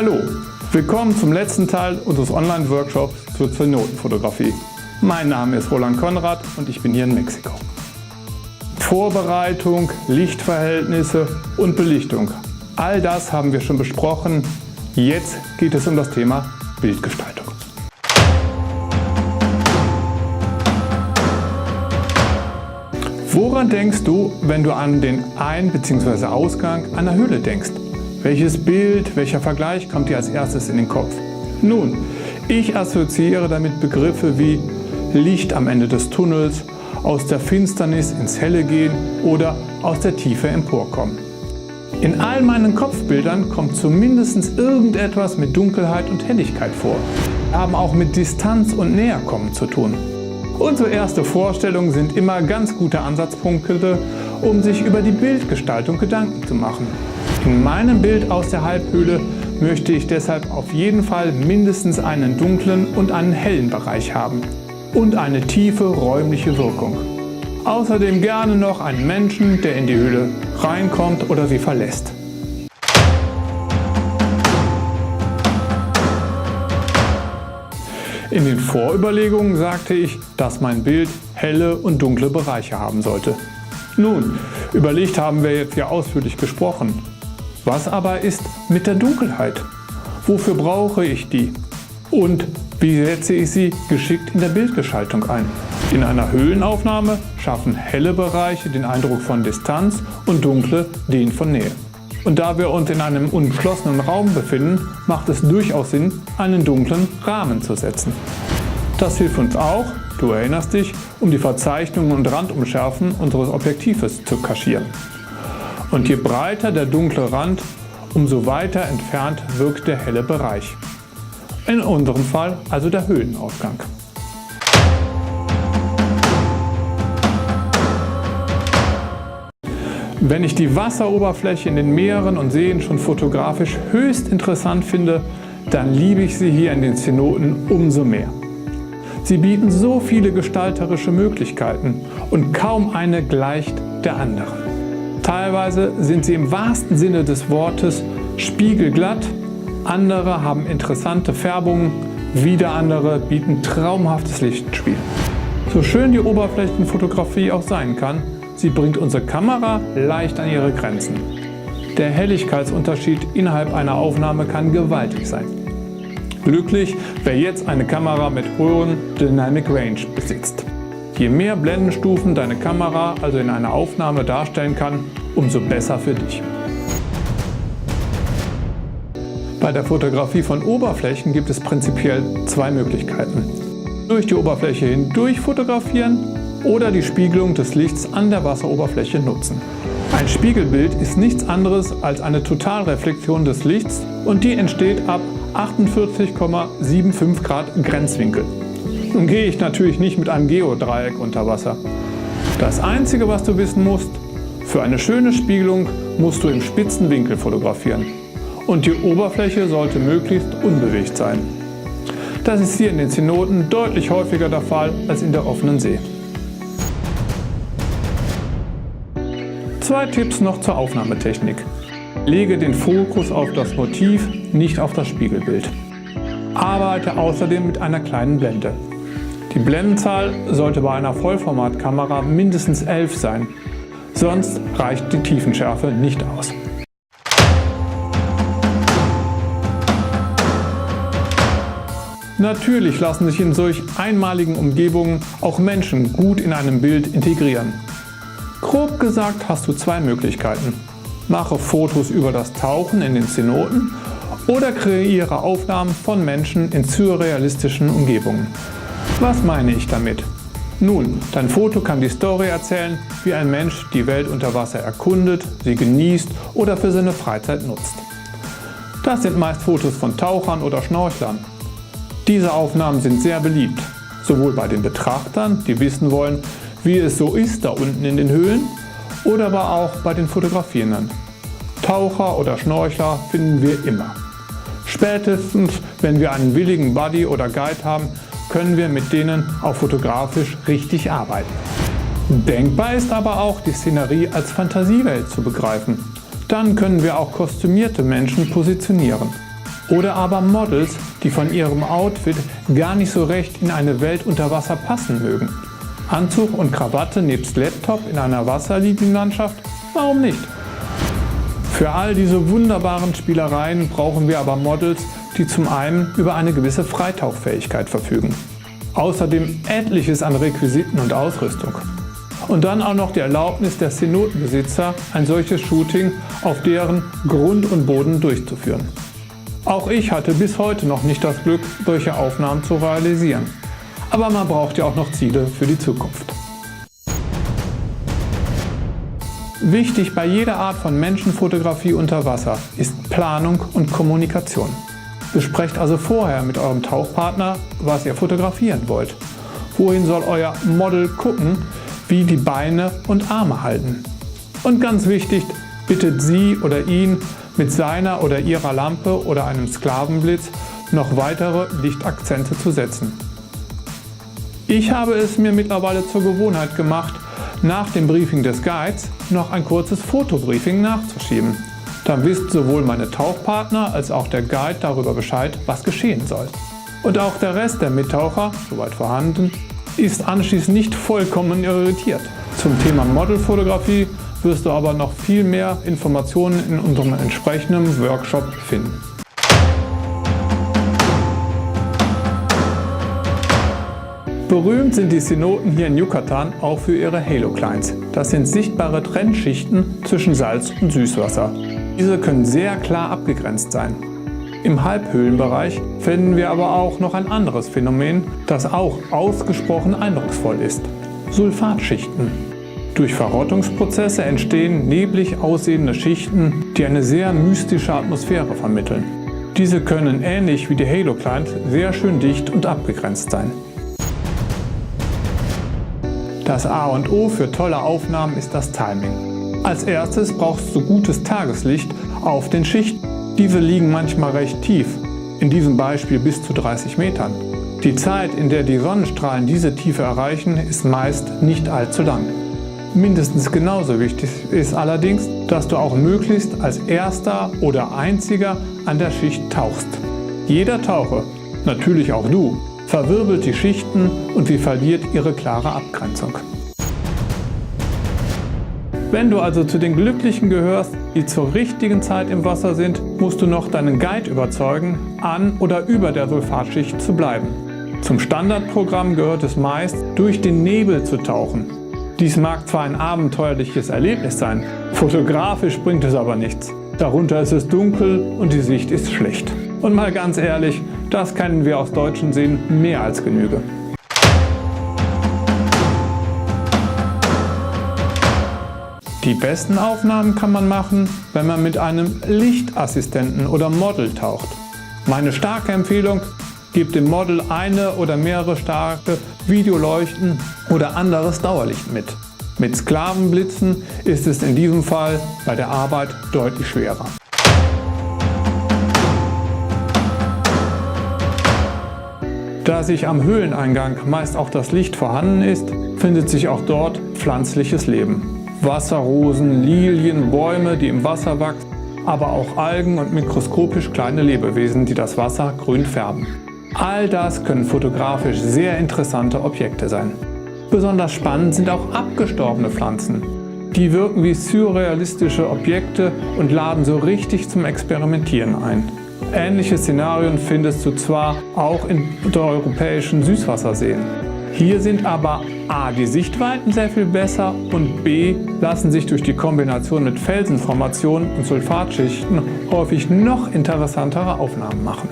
Hallo, willkommen zum letzten Teil unseres Online-Workshops zur Zenotenfotografie. Mein Name ist Roland Konrad und ich bin hier in Mexiko. Vorbereitung, Lichtverhältnisse und Belichtung. All das haben wir schon besprochen. Jetzt geht es um das Thema Bildgestaltung. Woran denkst du, wenn du an den Ein- bzw. Ausgang einer Höhle denkst? Welches Bild, welcher Vergleich kommt dir als erstes in den Kopf? Nun, ich assoziiere damit Begriffe wie Licht am Ende des Tunnels, aus der Finsternis ins Helle gehen oder aus der Tiefe emporkommen. In all meinen Kopfbildern kommt zumindest irgendetwas mit Dunkelheit und Helligkeit vor. Wir haben auch mit Distanz und Näherkommen zu tun. Unsere erste Vorstellungen sind immer ganz gute Ansatzpunkte, um sich über die Bildgestaltung Gedanken zu machen. In meinem Bild aus der Halbhöhle möchte ich deshalb auf jeden Fall mindestens einen dunklen und einen hellen Bereich haben und eine tiefe räumliche Wirkung. Außerdem gerne noch einen Menschen, der in die Höhle reinkommt oder sie verlässt. In den Vorüberlegungen sagte ich, dass mein Bild helle und dunkle Bereiche haben sollte. Nun, über Licht haben wir jetzt ja ausführlich gesprochen. Was aber ist mit der Dunkelheit? Wofür brauche ich die? Und wie setze ich sie geschickt in der Bildgestaltung ein? In einer Höhlenaufnahme schaffen helle Bereiche den Eindruck von Distanz und dunkle den von Nähe. Und da wir uns in einem umschlossenen Raum befinden, macht es durchaus Sinn, einen dunklen Rahmen zu setzen. Das hilft uns auch, du erinnerst dich, um die Verzeichnungen und Randunschärfen unseres Objektives zu kaschieren. Und je breiter der dunkle Rand, umso weiter entfernt wirkt der helle Bereich. In unserem Fall also der Höhlenausgang. Wenn ich die Wasseroberfläche in den Meeren und Seen schon fotografisch höchst interessant finde, dann liebe ich sie hier in den Zenoten umso mehr. Sie bieten so viele gestalterische Möglichkeiten und kaum eine gleicht der anderen. Teilweise sind sie im wahrsten Sinne des Wortes spiegelglatt, andere haben interessante Färbungen, wieder andere bieten traumhaftes Lichtspiel. So schön die Oberflächenfotografie auch sein kann, sie bringt unsere Kamera leicht an ihre Grenzen. Der Helligkeitsunterschied innerhalb einer Aufnahme kann gewaltig sein. Glücklich, wer jetzt eine Kamera mit hohem Dynamic Range besitzt. Je mehr Blendenstufen deine Kamera also in einer Aufnahme darstellen kann, umso besser für dich. Bei der Fotografie von Oberflächen gibt es prinzipiell zwei Möglichkeiten. Durch die Oberfläche hindurch fotografieren oder die Spiegelung des Lichts an der Wasseroberfläche nutzen. Ein Spiegelbild ist nichts anderes als eine Totalreflexion des Lichts und die entsteht ab 48,75 Grad Grenzwinkel. Nun gehe ich natürlich nicht mit einem Geodreieck unter Wasser. Das Einzige, was du wissen musst, für eine schöne Spiegelung musst du im spitzen Winkel fotografieren. Und die Oberfläche sollte möglichst unbewegt sein. Das ist hier in den Zenoten deutlich häufiger der Fall als in der offenen See. Zwei Tipps noch zur Aufnahmetechnik. Lege den Fokus auf das Motiv, nicht auf das Spiegelbild. Arbeite außerdem mit einer kleinen Blende. Die Blendenzahl sollte bei einer Vollformatkamera mindestens 11 sein, sonst reicht die Tiefenschärfe nicht aus. Natürlich lassen sich in solch einmaligen Umgebungen auch Menschen gut in einem Bild integrieren. Grob gesagt hast du zwei Möglichkeiten. Mache Fotos über das Tauchen in den Zenoten oder kreiere Aufnahmen von Menschen in surrealistischen Umgebungen. Was meine ich damit? Nun, dein Foto kann die Story erzählen, wie ein Mensch die Welt unter Wasser erkundet, sie genießt oder für seine Freizeit nutzt. Das sind meist Fotos von Tauchern oder Schnorchlern. Diese Aufnahmen sind sehr beliebt, sowohl bei den Betrachtern, die wissen wollen, wie es so ist da unten in den Höhlen, oder aber auch bei den Fotografierenden. Taucher oder Schnorchler finden wir immer. Spätestens, wenn wir einen willigen Buddy oder Guide haben, können wir mit denen auch fotografisch richtig arbeiten. Denkbar ist aber auch, die Szenerie als Fantasiewelt zu begreifen. Dann können wir auch kostümierte Menschen positionieren. Oder aber Models, die von ihrem Outfit gar nicht so recht in eine Welt unter Wasser passen mögen. Anzug und Krawatte nebst Laptop in einer Wasserlinienlandschaft? Warum nicht? Für all diese wunderbaren Spielereien brauchen wir aber Models, die zum einen über eine gewisse Freitauchfähigkeit verfügen. Außerdem etliches an Requisiten und Ausrüstung. Und dann auch noch die Erlaubnis der Zenotenbesitzer, ein solches Shooting auf deren Grund und Boden durchzuführen. Auch ich hatte bis heute noch nicht das Glück, solche Aufnahmen zu realisieren. Aber man braucht ja auch noch Ziele für die Zukunft. Wichtig bei jeder Art von Menschenfotografie unter Wasser ist Planung und Kommunikation. Besprecht also vorher mit eurem Tauchpartner, was ihr fotografieren wollt. Wohin soll euer Model gucken, wie die Beine und Arme halten. Und ganz wichtig, bittet sie oder ihn mit seiner oder ihrer Lampe oder einem Sklavenblitz noch weitere Lichtakzente zu setzen. Ich habe es mir mittlerweile zur Gewohnheit gemacht, nach dem Briefing des Guides noch ein kurzes Fotobriefing nachzuschieben. Dann wisst sowohl meine Tauchpartner als auch der Guide darüber Bescheid, was geschehen soll. Und auch der Rest der Mittaucher, soweit vorhanden, ist anschließend nicht vollkommen irritiert. Zum Thema Modelfotografie wirst du aber noch viel mehr Informationen in unserem entsprechenden Workshop finden. Berühmt sind die Cenoten hier in Yucatan auch für ihre Haloclines. Das sind sichtbare Trennschichten zwischen Salz- und Süßwasser. Diese können sehr klar abgegrenzt sein. Im Halbhöhlenbereich finden wir aber auch noch ein anderes Phänomen, das auch ausgesprochen eindrucksvoll ist: Sulfatschichten. Durch Verrottungsprozesse entstehen neblig aussehende Schichten, die eine sehr mystische Atmosphäre vermitteln. Diese können ähnlich wie die Haloclines sehr schön dicht und abgegrenzt sein. Das A und O für tolle Aufnahmen ist das Timing. Als erstes brauchst du gutes Tageslicht auf den Schichten. Diese liegen manchmal recht tief, in diesem Beispiel bis zu 30 Metern. Die Zeit, in der die Sonnenstrahlen diese Tiefe erreichen, ist meist nicht allzu lang. Mindestens genauso wichtig ist allerdings, dass du auch möglichst als erster oder einziger an der Schicht tauchst. Jeder Taucher, natürlich auch du, verwirbelt die Schichten und sie verliert ihre klare Abgrenzung. Wenn du also zu den Glücklichen gehörst, die zur richtigen Zeit im Wasser sind, musst du noch deinen Guide überzeugen, an oder über der Sulfatschicht zu bleiben. Zum Standardprogramm gehört es meist, durch den Nebel zu tauchen. Dies mag zwar ein abenteuerliches Erlebnis sein, fotografisch bringt es aber nichts. Darunter ist es dunkel und die Sicht ist schlecht. Und mal ganz ehrlich, das kennen wir aus deutschen Seen mehr als Genüge. Die besten Aufnahmen kann man machen, wenn man mit einem Lichtassistenten oder Model taucht. Meine starke Empfehlung: Gebt dem Model eine oder mehrere starke Videoleuchten oder anderes Dauerlicht mit. Mit Sklavenblitzen ist es in diesem Fall bei der Arbeit deutlich schwerer. Da sich am Höhleneingang meist auch das Licht vorhanden ist, findet sich auch dort pflanzliches Leben. Wasserrosen, Lilien, Bäume, die im Wasser wachsen, aber auch Algen und mikroskopisch kleine Lebewesen, die das Wasser grün färben. All das können fotografisch sehr interessante Objekte sein. Besonders spannend sind auch abgestorbene Pflanzen. Die wirken wie surrealistische Objekte und laden so richtig zum Experimentieren ein. Ähnliche Szenarien findest du zwar auch in europäischen Süßwasserseen. Hier sind aber A, die Sichtweiten sehr viel besser und B, lassen sich durch die Kombination mit Felsenformationen und Sulfatschichten häufig noch interessantere Aufnahmen machen.